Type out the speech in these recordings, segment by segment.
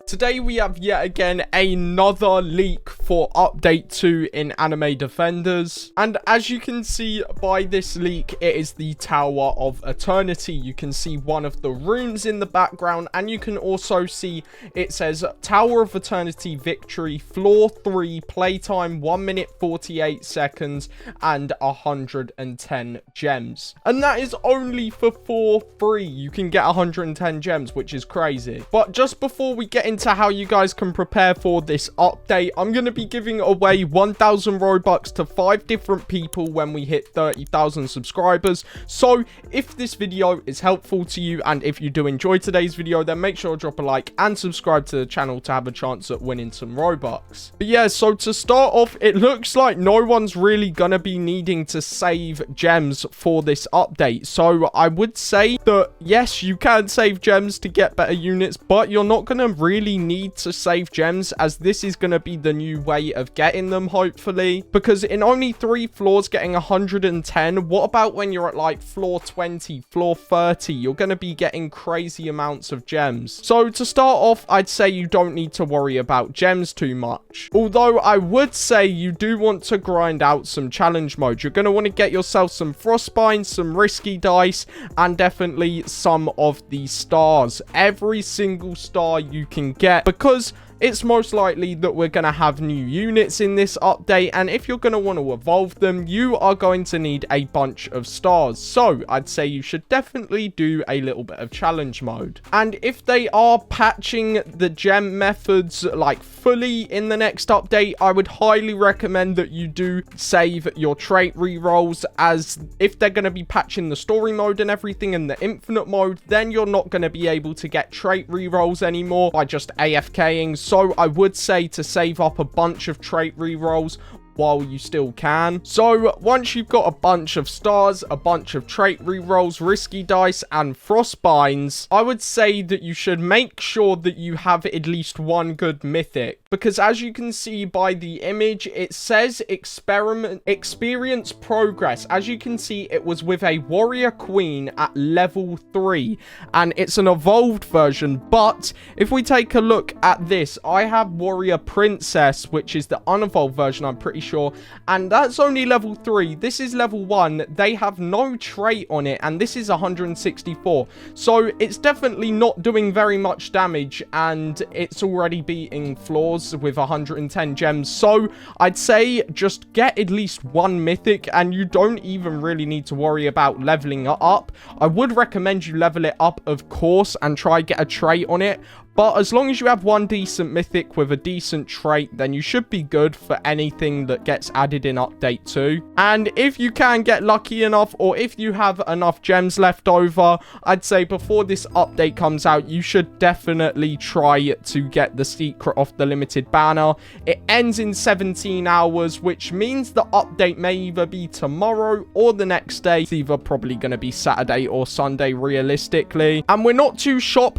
Today we have yet again another leak for update 2 in Anime Defenders, and as you can see by this leak, it is the Tower of Eternity. You can see one of the rooms in the background, and you can also see it says Tower of Eternity Victory Floor 3 playtime 1 minute 48 seconds and 110 gems, and that is only for free. You can get 110 gems, which is crazy. But just before we get into how you guys can prepare for this update, I'm going to be giving away 1,000 Robux to 5 different people when we hit 30,000 subscribers. So if this video is helpful to you and if you do enjoy today's video, then make sure to drop a like and subscribe to the channel to have a chance at winning some Robux. But yeah, so to start off, it looks like no one's really going to be needing to save gems for this update. So I would say that yes, you can save gems to get better units, but you're not going to really need to save gems, as this is going to be the new way of getting them, hopefully, because in only 3 floors getting 110, what about when you're at like floor 20, floor 30? You're going to be getting crazy amounts of gems. So to start off, I'd say you don't need to worry about gems too much, although I would say you do want to grind out some challenge modes. You're going to want to get yourself some frostbines, some risky dice, and definitely some of the stars, every single star you can get, because it's most likely that we're going to have new units in this update, and if you're going to want to evolve them, you are going to need a bunch of stars. So I'd say you should definitely do a little bit of challenge mode. And if they are patching the gem methods like fully in the next update, I would highly recommend that you do save your trait rerolls, as if they're going to be patching the story mode and everything in the infinite mode, then you're not going to be able to get trait rerolls anymore by just AFKing. So I would say to save up a bunch of trait rerolls while you still can. So once you've got a bunch of stars, a bunch of trait rerolls, risky dice, and frostbines, I would say that you should make sure that you have at least one good mythic, because as you can see by the image, it says experience progress. As you can see, it was with a warrior queen at level 3, and it's an evolved version. But if we take a look at this, I have warrior princess, which is the unevolved version, I'm pretty sure, and that's only level 3. This is level 1. They have no trait on it, and this is 164, so it's definitely not doing very much damage, and it's already beating floors with 110 gems. So I'd say just get at least one mythic, and you don't even really need to worry about leveling it up. I would recommend you level it up, of course, and try get a trait on it. But as long as you have one decent mythic with a decent trait, then you should be good for anything that gets added in update 2. And if you can get lucky enough, or if you have enough gems left over, I'd say before this update comes out, you should definitely try to get the secret off the limited banner. It ends in 17 hours, which means the update may either be tomorrow or the next day. It's either probably going to be Saturday or Sunday, realistically. And we're not too sure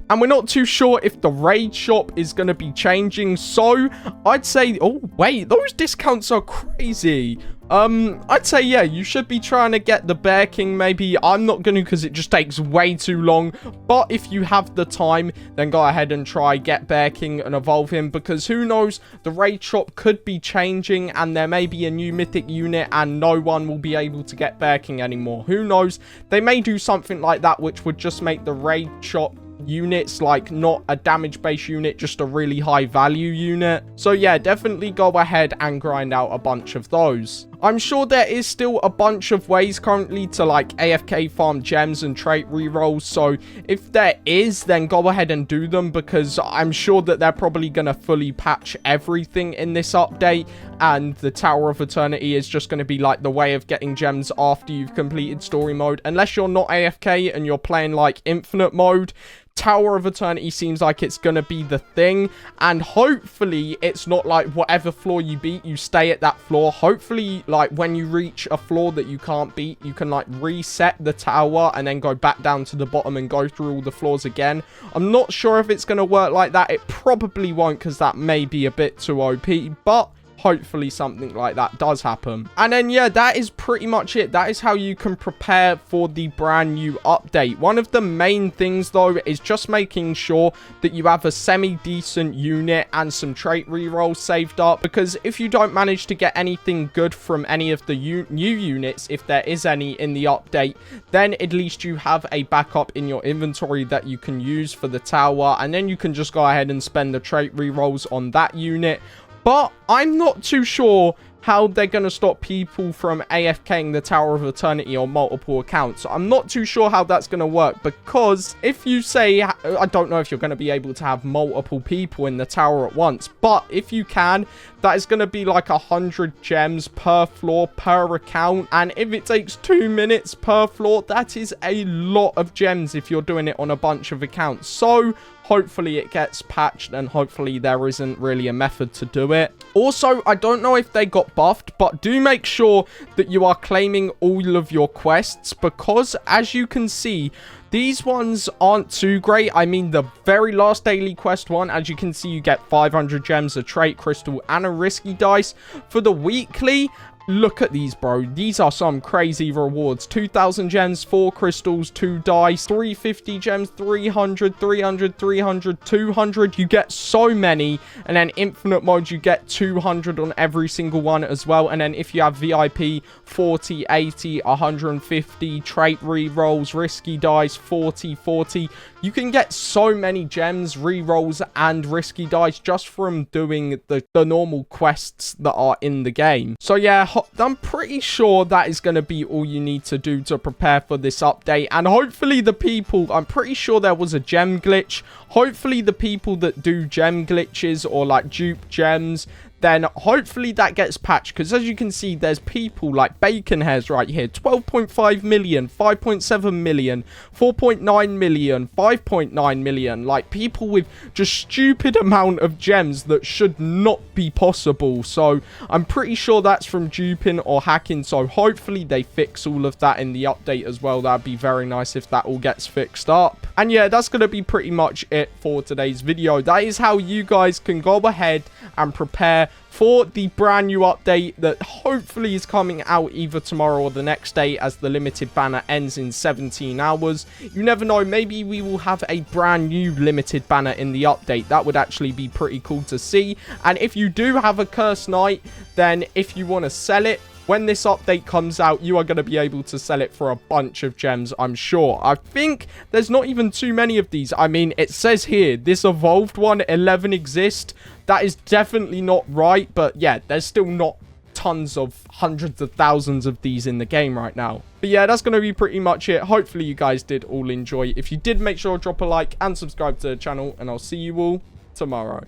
if the raid shop is going to be changing, so I'd say, oh wait, those discounts are crazy. I'd say, yeah, you should be trying to get the Bear King. Maybe I'm not going to, because it just takes way too long, but if you have the time, then go ahead and try get Bear King and evolve him, because who knows, the raid shop could be changing and there may be a new mythic unit and no one will be able to get Bear King anymore. Who knows, they may do something like that, which would just make the raid shop units like not a damage based unit, just a really high value unit. So yeah, definitely go ahead and grind out a bunch of those. I'm sure there is still a bunch of ways currently to like AFK farm gems and trait rerolls, so if there is, then go ahead and do them, because I'm sure that they're probably going to fully patch everything in this update, and the Tower of Eternity is just going to be like the way of getting gems after you've completed story mode. Unless you're not AFK and you're playing like infinite mode, Tower of Eternity seems like it's gonna be the thing, and hopefully it's not like whatever floor you beat, you stay at that floor. Hopefully, like, when you reach a floor that you can't beat, you can like reset the tower and then go back down to the bottom and go through all the floors again. I'm not sure if it's gonna work like that. It probably won't, because that may be a bit too OP, but hopefully something like that does happen. And then, yeah, that is pretty much it. That is how you can prepare for the brand new update. One of the main things, though, is just making sure that you have a semi-decent unit and some trait rerolls saved up, because if you don't manage to get anything good from any of the new units, if there is any in the update, then at least you have a backup in your inventory that you can use for the tower, and then you can just go ahead and spend the trait rerolls on that unit. But I'm not too sure how they're going to stop people from AFKing the Tower of Eternity on multiple accounts. So I'm not too sure how that's going to work, because if you say, I don't know if you're going to be able to have multiple people in the tower at once, but if you can, that is going to be like 100 gems per floor per account. And if it takes 2 minutes per floor, that is a lot of gems if you're doing it on a bunch of accounts. So hopefully it gets patched, and hopefully there isn't really a method to do it. Also, I don't know if they got buffed, but do make sure that you are claiming all of your quests, because as you can see, these ones aren't too great. I mean, the very last daily quest one, as you can see, you get 500 gems, a trait crystal, and a risky dice. For the weekly, look at these, bro. These are some crazy rewards. 2,000 gems, 4 crystals, 2 dice, 350 gems, 300, 300, 300, 200. You get so many. And then infinite mode, you get 200 on every single one as well. And then if you have VIP, 40, 80, 150, trait re-rolls, risky dice, 40, 40. You can get so many gems, re-rolls, and risky dice just from doing the normal quests that are in the game. So yeah, I'm pretty sure that is going to be all you need to do to prepare for this update. And hopefully the people, I'm pretty sure there was a gem glitch. Hopefully the people that do gem glitches or like dupe gems, then hopefully that gets patched, because as you can see, there's people like Bacon Hairs right here, 12.5 million, 5.7 million, 4.9 million, 5.9 million, like people with just stupid amount of gems that should not be possible. So I'm pretty sure that's from duping or hacking, so hopefully they fix all of that in the update as well. That'd be very nice if that all gets fixed up. And yeah, that's going to be pretty much it for today's video. That is how you guys can go ahead and prepare for the brand new update that hopefully is coming out either tomorrow or the next day, as the limited banner ends in 17 hours. You never know, maybe we will have a brand new limited banner in the update. That would actually be pretty cool to see. And if you do have a cursed knight, then if you want to sell it, when this update comes out, you are going to be able to sell it for a bunch of gems, I'm sure. I think there's not even too many of these. I mean, it says here, this evolved one, 11 exist. That is definitely not right, but yeah, there's still not tons of hundreds of thousands of these in the game right now. But yeah, that's going to be pretty much it. Hopefully you guys did all enjoy. If you did, make sure to drop a like and subscribe to the channel, and I'll see you all tomorrow.